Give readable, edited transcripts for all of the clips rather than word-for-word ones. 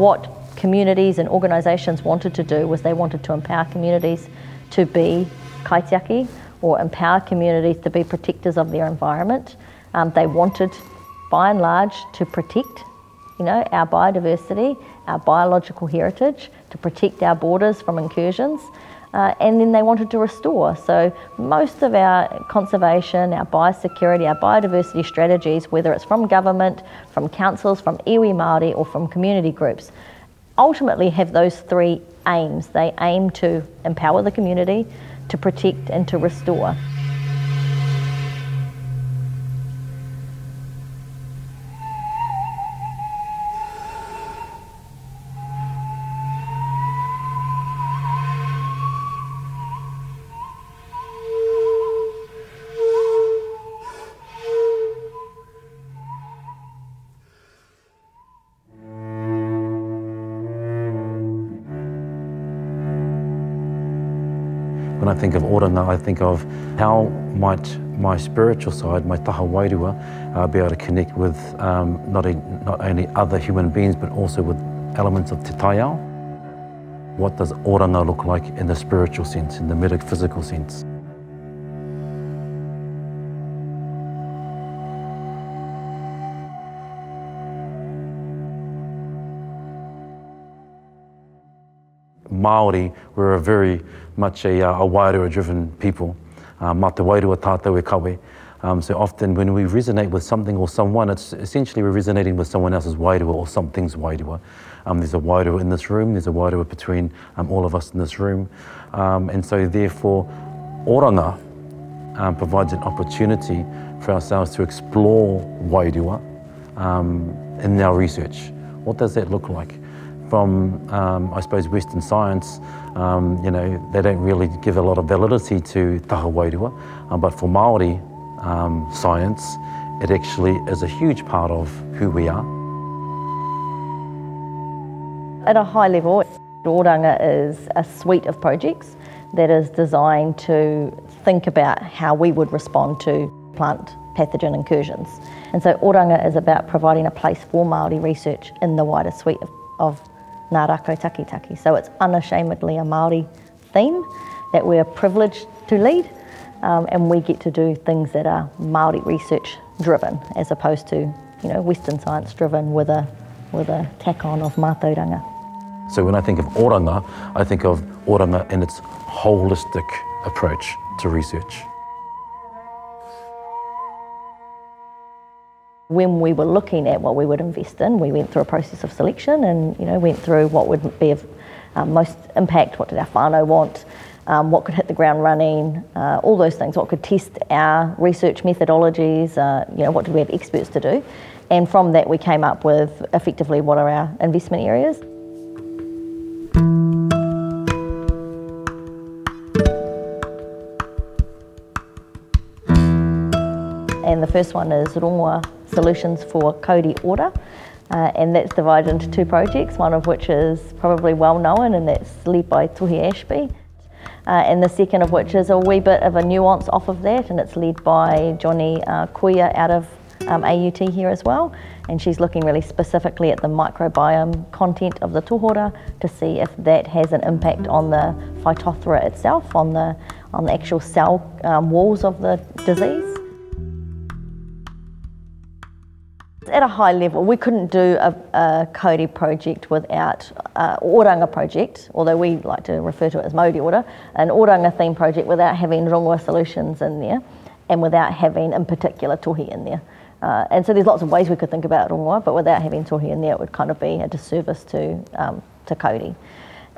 what communities and organisations wanted to do was they wanted to empower communities to be kaitiaki, or empower communities to be protectors of their environment. They wanted, by and large, to protect, our biodiversity, our biological heritage, to protect our borders from incursions, and then they wanted to restore. So most of our conservation, our biosecurity, our biodiversity strategies, whether it's from government, from councils, from iwi Māori, or from community groups, ultimately have those three aims. They aim to empower the community, to protect and to restore. When I think of oranga, I think of how might my spiritual side, my taha wairua, be able to connect with not only other human beings, but also with elements of te taiao. What does oranga look like in the spiritual sense, in the metaphysical sense? Māori, we're very much a wairua-driven people. Mā te wairua tātou e kawe. So often when we resonate with something or someone, it's essentially we're resonating with someone else's wairua or something's wairua. There's a wairua in this room, there's a wairua between all of us in this room. And so therefore, oranga provides an opportunity for ourselves to explore wairua in our research. What does that look like? From, I suppose, Western science, they don't really give a lot of validity to taha wairua, but for Māori science, it actually is a huge part of who we are. At a high level, Oranga is a suite of projects that is designed to think about how we would respond to plant pathogen incursions. And so Oranga is about providing a place for Māori research in the wider suite of ngā rako takitaki. So it's unashamedly a Māori theme that we're privileged to lead, and we get to do things that are Māori research driven, as opposed to Western science driven with a tack on of mātauranga. So when I think of oranga, I think of oranga in its holistic approach to research. When we were looking at what we would invest in, we went through a process of selection and went through what would be of most impact, what did our whānau want, what could hit the ground running, all those things, what could test our research methodologies, what did we have experts to do. And from that we came up with effectively what are our investment areas. And the first one is rongoa solutions for kauri ora, and that's divided into two projects, one of which is probably well known, and that's led by Tohi Ashby, and the second of which is a wee bit of a nuance off of that, and it's led by Johnny Kuia out of AUT here as well, and she's looking really specifically at the microbiome content of the tohora to see if that has an impact on the Phytophthora itself, on the actual cell walls of the disease. At a high level, we couldn't do a kauri project without oranga project, although we like to refer to it as Mauri ora, an oranga theme project without having rongoa solutions in there and without having in particular tohi in there. And so there's lots of ways we could think about rongoa, but without having tohi in there it would kind of be a disservice to kauri.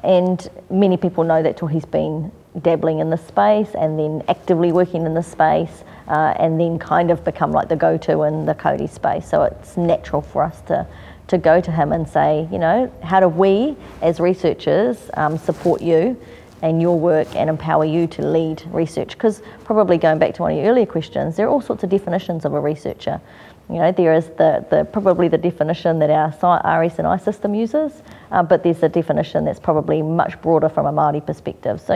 And many people know that tohi's been dabbling in this space and then actively working in this space, and then kind of become like the go-to in the kauri space. So it's natural for us to go to him and say, how do we as researchers support you and your work and empower you to lead research? Because probably going back to one of your earlier questions, there are all sorts of definitions of a researcher. There is probably the definition that our RS&I system uses, but there's a definition that's probably much broader from a Māori perspective. So,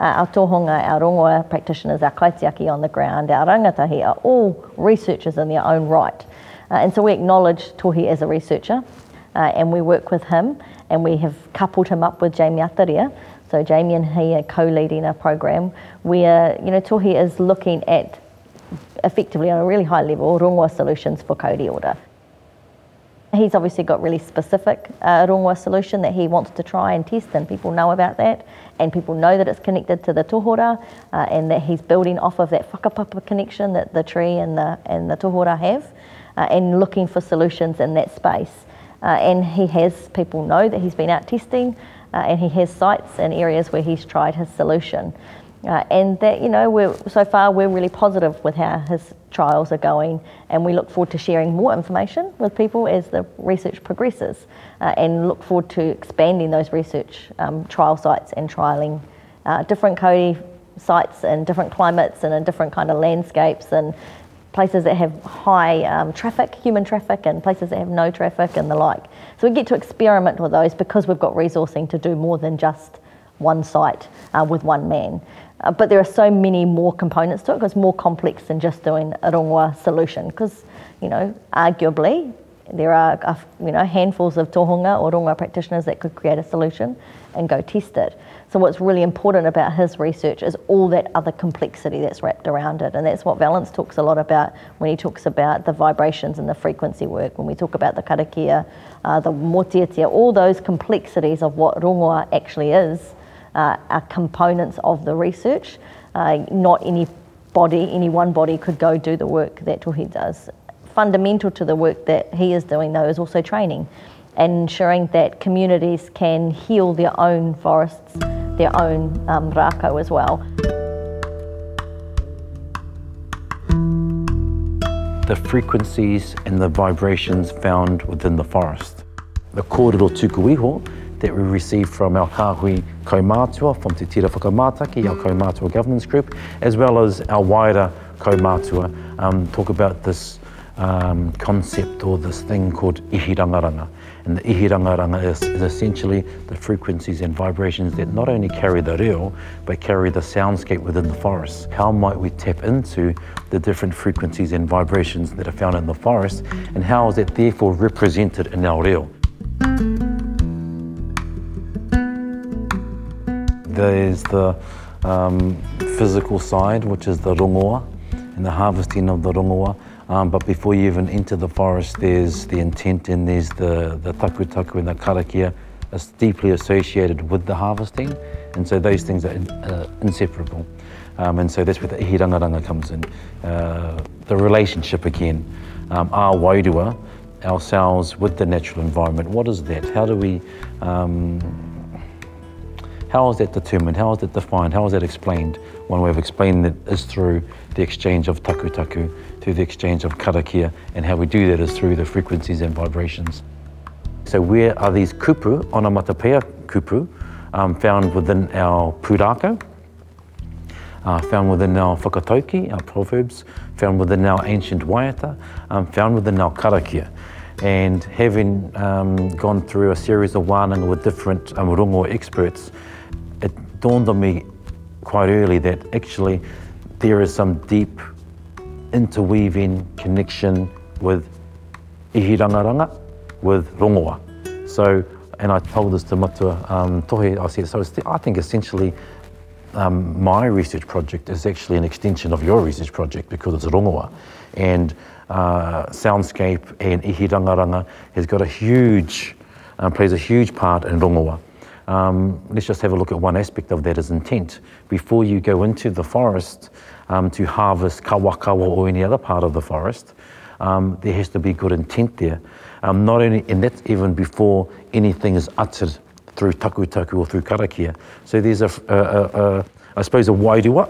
our tohunga, our rongoa practitioners, our kaitiaki on the ground, our rangatahi are all researchers in their own right. And so we acknowledge tohi as a researcher, and we work with him, and we have coupled him up with Jamie Ataria. So Jamie and he are co-leading a program where, you know, Tohi is looking at effectively on a really high level rongoa solutions for kauri order. He's obviously got really specific rongoa solution that he wants to try and test, and people know about that, and people know that it's connected to the tohora, and that he's building off of that whakapapa connection that the tree and the tohora have, and looking for solutions in that space. And he has, people know that he's been out testing, and he has sites and areas where he's tried his solution. And that, you know, so far we're really positive with how his trials are going, and we look forward to sharing more information with people as the research progresses, and look forward to expanding those research trial sites and trialling different kauri sites in different climates and in different kind of landscapes, and places that have high traffic, human traffic, and places that have no traffic and the like. So we get to experiment with those because we've got resourcing to do more than just one site with one man. But there are so many more components to it, because it's more complex than just doing a rongoa solution, because, you know, arguably there are, you know, handfuls of tohunga or rongoa practitioners that could create a solution and go test it. So what's really important about his research is all that other complexity that's wrapped around it, and that's what Valence talks a lot about when he talks about the vibrations and the frequency work, when we talk about the karakia, the motiatia, all those complexities of what rongoa actually is, are components of the research. Not any one body could go do the work that Tohi does. Fundamental to the work that he is doing, though, is also training and ensuring that communities can heal their own forests, their own rākau as well. The frequencies and the vibrations found within the forest. The kōrero tuku iho that we receive from our kāhui kaumātua, from Te Tira Whakamātaki, our kaumātua governance group, as well as our wider kaumātua, talk about this concept or this thing called ihirangaranga. And the ihirangaranga is essentially the frequencies and vibrations that not only carry the reo, but carry the soundscape within the forest. How might we tap into the different frequencies and vibrations that are found in the forest, and how is it therefore represented in our reo? There's the physical side, which is the rongoa and the harvesting of the rongoa. But before you even enter the forest, there's the intent, and there's the taku and the karakia is deeply associated with the harvesting. And so those things are inseparable. And so that's where the ihirangaranga comes in. The relationship again, our wairua, ourselves with the natural environment. What is that? How do we, how is that determined? How is that defined? How is that explained? One way of explaining it is through the exchange of taku, through the exchange of karakia, and how we do that is through the frequencies and vibrations. So where are these kupu, onomatopea kupu, found within our pūrākau, found within our whakatauki, our proverbs, found within our ancient waiata, found within our karakia. And having gone through a series of wānanga with different rongoa experts, it dawned on me quite early that actually there is some deep interweaving connection with ihirangaranga, with rongoa. So, and I told this to Matua Tohe, I said, so I think essentially my research project is actually an extension of your research project, because it's rongoa. And soundscape and ihirangaranga has got a huge, plays a huge part in rongoa. Let's just have a look at one aspect of that, is intent. Before you go into the forest to harvest kawakawa or any other part of the forest, there has to be good intent there. Not only, and that's even before anything is uttered through taku or through karakia. So there's I suppose a wairua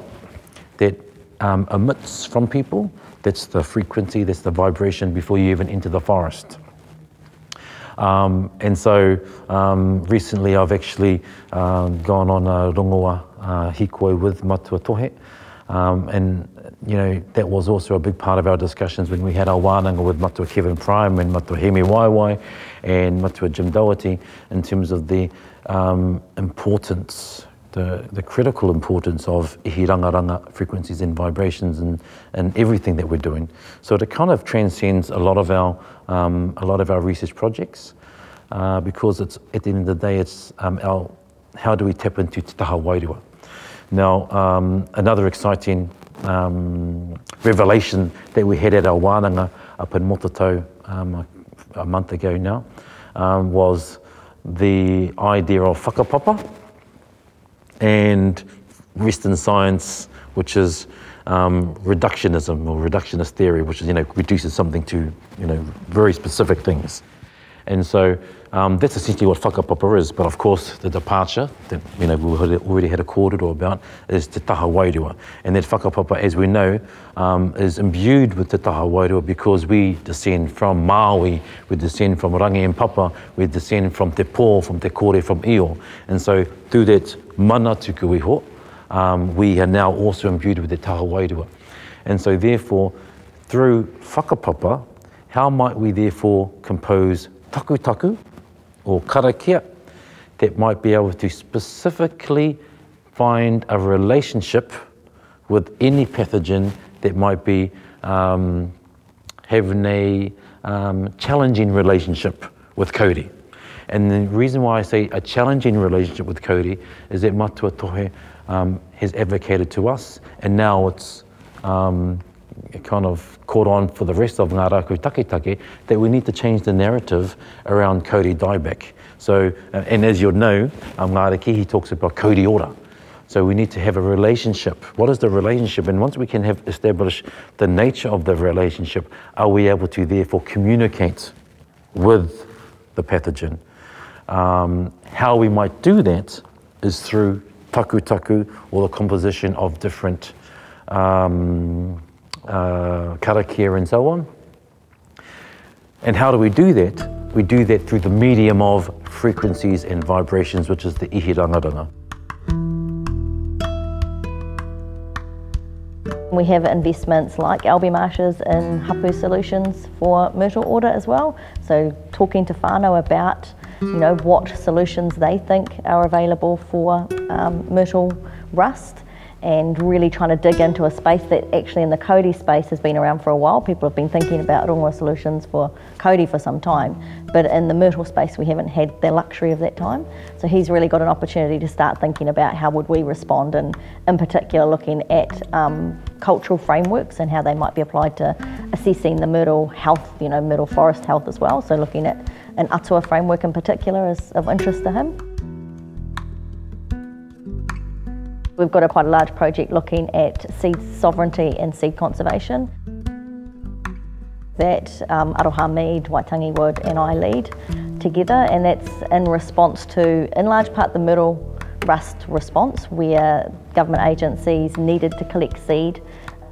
that emits from people. That's the frequency, that's the vibration before you even enter the forest. And so recently I've actually gone on a rongoa hikoi with Matua Tohe, and you know, that was also a big part of our discussions when we had our wānanga with Matua Kevin Prime and Matua Hemi Waiwai and Matua Jim Doherty, in terms of the importance, the critical importance of ihirangaranga frequencies and vibrations and everything that we're doing. So it kind of transcends a lot of our research projects. because it's, at the end of the day, it's how do we tap into te taha wairua. Now, another exciting revelation that we had at our wānanga up in Motatau a month ago now was the idea of whakapapa and Western science, which is reductionism or reductionist theory, which is, reduces something to, very specific things. And so that's essentially what whakapapa is, but of course the departure that we already had a kōrero about is te taha wairua. And that whakapapa, as we know, is imbued with te taha wairua because we descend from Māori, we descend from Rangi and Papa, we descend from te pō, from te kore, from io. And so through that mana tuku iho, we are now also imbued with te taha wairua. And so therefore, through whakapapa, how might we therefore compose taku or karakia that might be able to specifically find a relationship with any pathogen that might be having a challenging relationship with kauri. And the reason why I say a challenging relationship with kauri is that Matua Tohe has advocated to us, and now it's kind of caught on for the rest of ngā rākau taketake that we need to change the narrative around kauri dieback. So, and as you'll know, Ngā Rekihi talks about kauri ora. So we need to have a relationship. What is the relationship? And once we can have established the nature of the relationship, are we able to therefore communicate with the pathogen? How we might do that is through taku or the composition of different karakia and so on. And how do we do that? We do that through the medium of frequencies and vibrations, which is the ihirangaranga. We have investments like Albi Marshes in hapu solutions for myrtle order as well. So talking to whānau about what solutions they think are available for myrtle rust, and really trying to dig into a space that actually in the kauri space has been around for a while. People have been thinking about rongoa solutions for kauri for some time, but in the myrtle space we haven't had the luxury of that time. So he's really got an opportunity to start thinking about how would we respond, and in particular looking at cultural frameworks and how they might be applied to assessing the myrtle health, myrtle forest health as well. So looking at an atua framework in particular is of interest to him. We've got quite a large project looking at seed sovereignty and seed conservation that Aroha Mead, Waitangi Wood and I lead together, and that's in response to, in large part, the myrtle rust response, where government agencies needed to collect seed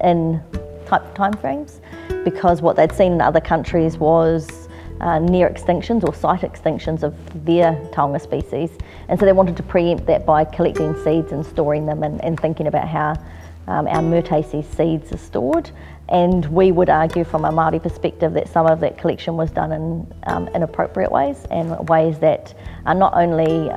in tight timeframes because what they'd seen in other countries was near extinctions or site extinctions of their taonga species, and so they wanted to preempt that by collecting seeds and storing them and thinking about how our myrtaceae seeds are stored. And we would argue from a Māori perspective that some of that collection was done in inappropriate ways, and ways that are not only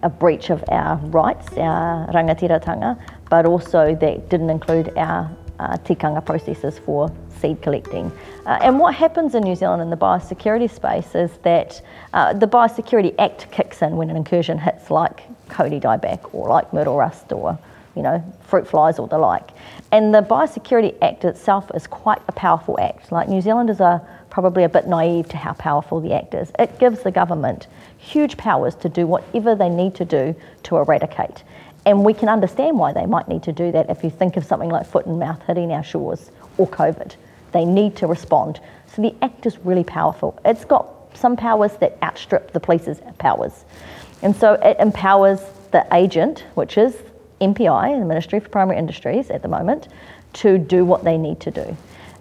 a breach of our rights, our rangatiratanga, but also that didn't include our tikanga processes for seed collecting. And what happens in New Zealand in the biosecurity space is that the Biosecurity Act kicks in when an incursion hits like kauri dieback or like myrtle rust or fruit flies or the like. And the Biosecurity Act itself is quite a powerful act. Like, New Zealanders are probably a bit naive to how powerful the act is. It gives the government huge powers to do whatever they need to do to eradicate. And we can understand why they might need to do that if you think of something like foot and mouth hitting our shores or COVID. They need to respond. So the Act is really powerful. It's got some powers that outstrip the police's powers. And so it empowers the agent, which is MPI, the Ministry for Primary Industries at the moment, to do what they need to do.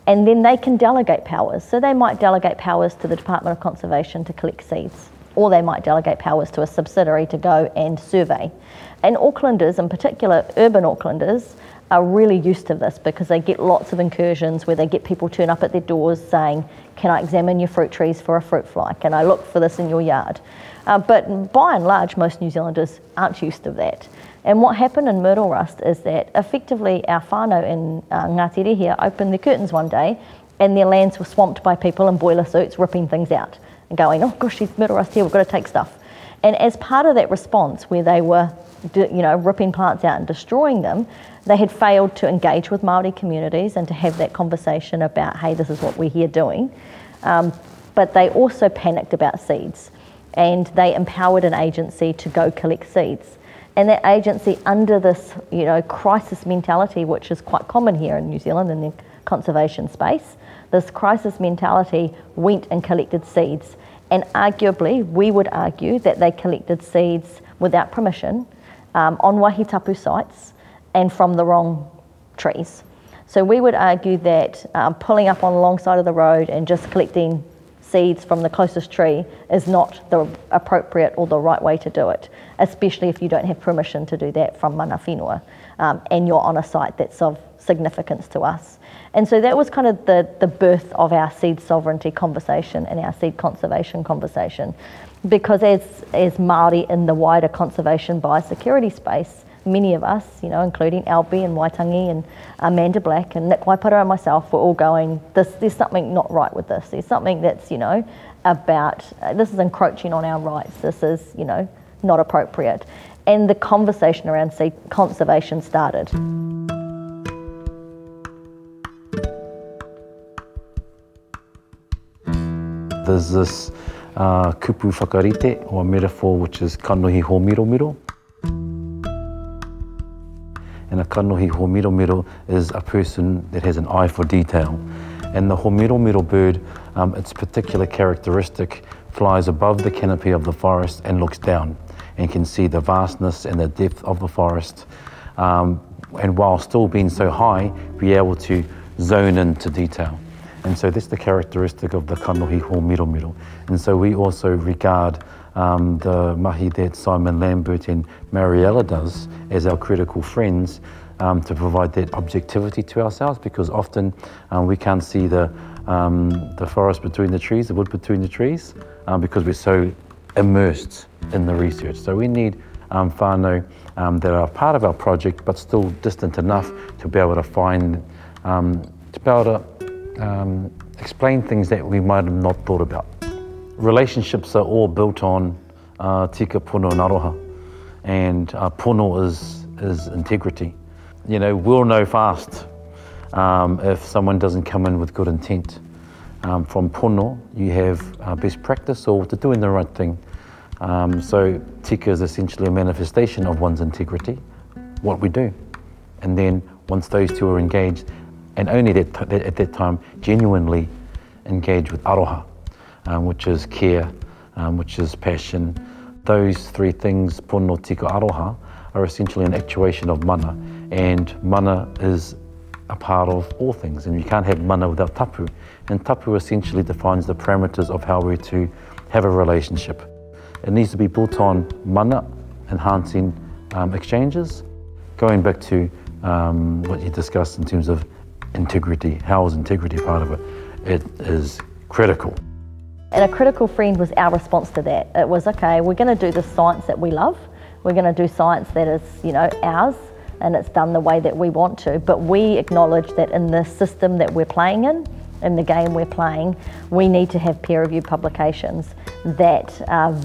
And then they can delegate powers. So they might delegate powers to the Department of Conservation to collect seeds, or they might delegate powers to a subsidiary to go and survey. And Aucklanders, in particular urban Aucklanders, are really used to this because they get lots of incursions where they get people turn up at their doors saying, can I examine your fruit trees for a fruit fly? Can I look for this in your yard? But by and large, most New Zealanders aren't used to that. And what happened in myrtle rust is that effectively our whānau in Ngātere here opened their curtains one day and their lands were swamped by people in boiler suits ripping things out. and going, oh gosh, she's murdered us here, we've got to take stuff. And as part of that response, where they were ripping plants out and destroying them, they had failed to engage with Māori communities and to have that conversation about, hey, this is what we're here doing. But they also panicked about seeds, and they empowered an agency to go collect seeds. And that agency, under this crisis mentality, which is quite common here in New Zealand in the conservation space, this crisis mentality went and collected seeds. And arguably, we would argue that they collected seeds without permission on waihi tapu sites and from the wrong trees. So we would argue that pulling up on the long side of the road and just collecting seeds from the closest tree is not the appropriate or the right way to do it, especially if you don't have permission to do that from mana whenua and you're on a site that's of significance to us. And so that was kind of the birth of our seed sovereignty conversation and our seed conservation conversation. Because as Māori in the wider conservation biosecurity space, many of us, including Albie and Waitangi and Amanda Black and Nick Waipara and myself, were all going, there's something not right with this. There's something that's, about, this is encroaching on our rights. This is, not appropriate. And the conversation around seed conservation started. There's this kupu whakarite, or metaphor, which is kanohi ho miro miro. And a kanohi ho miro miro is a person that has an eye for detail. And the ho miro miro bird, its particular characteristic, flies above the canopy of the forest and looks down and can see the vastness and the depth of the forest. And while still being so high, be able to zone into detail. And so that's the characteristic of the kanohi ho miro miro. And so we also regard the mahi that Simon Lambert and Mariella does as our critical friends to provide that objectivity to ourselves, because often we can't see the forest between the trees, the wood between the trees, because we're so immersed in the research. So we need whānau that are part of our project but still distant enough to be able to find, explain things that we might have not thought about. Relationships are all built on tika pono and aroha, and pono is integrity. We'll know fast if someone doesn't come in with good intent. From pono, you have best practice or to doing the right thing. So tika is essentially a manifestation of one's integrity, what we do. And then once those two are engaged, and only at that time genuinely engage with aroha, which is care, which is passion. Those three things, pono, tika, aroha, are essentially an actuation of mana. And mana is a part of all things, and you can't have mana without tapu. And tapu essentially defines the parameters of how we're to have a relationship. It needs to be built on mana, enhancing exchanges. Going back to what you discussed in terms of integrity, how is integrity part of it? It is critical. And a critical friend was our response to that. It was, okay, we're going to do the science that we love. We're going to do science that is, ours, and it's done the way that we want to. But we acknowledge that in the system that we're playing in the game we're playing, we need to have peer-reviewed publications that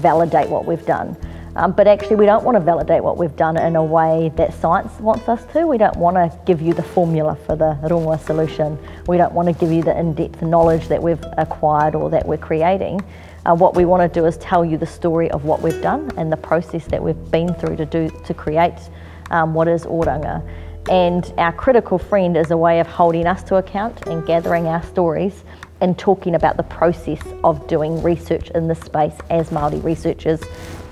validate what we've done. But actually, we don't want to validate what we've done in a way that science wants us to. We don't want to give you the formula for the rongoa solution. We don't want to give you the in-depth knowledge that we've acquired or that we're creating. What we want to do is tell you the story of what we've done and the process that we've been through to create what is Oranga. And our critical friend is a way of holding us to account and gathering our stories and talking about the process of doing research in this space as Māori researchers,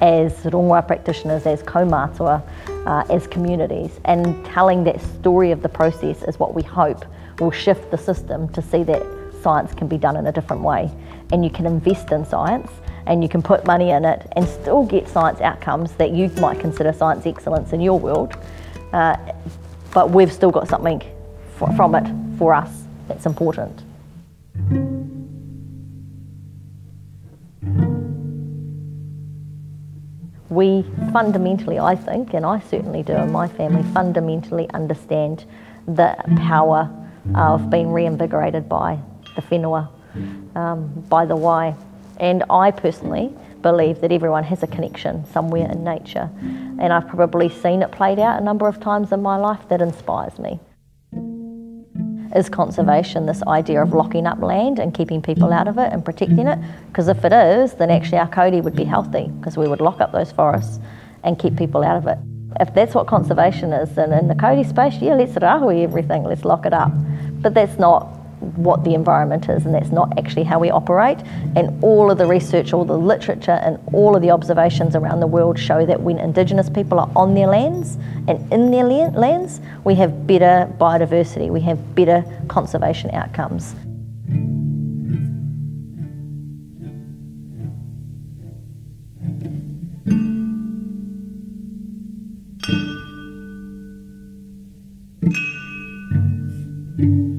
as rongoa practitioners, as kaumātua, as communities. And telling that story of the process is what we hope will shift the system to see that science can be done in a different way. And you can invest in science and you can put money in it and still get science outcomes that you might consider science excellence in your world. But we've still got something from it for us that's important. We fundamentally, I think, and I certainly do in my family, fundamentally understand the power of being reinvigorated by the whenua, by the wai. And I personally believe that everyone has a connection somewhere in nature. And I've probably seen it played out a number of times in my life. That inspires me. Is conservation this idea of locking up land and keeping people out of it and protecting it? Because if it is, then actually our kauri would be healthy, because we would lock up those forests and keep people out of it. If that's what conservation is, then in the kauri space, yeah, let's rahui everything, let's lock it up. But that's not what the environment is, and that's not actually how we operate. And all of the research, all the literature and all of the observations around the world show that when Indigenous people are on their lands and in their lands, we have better biodiversity, we have better conservation outcomes. Thank you.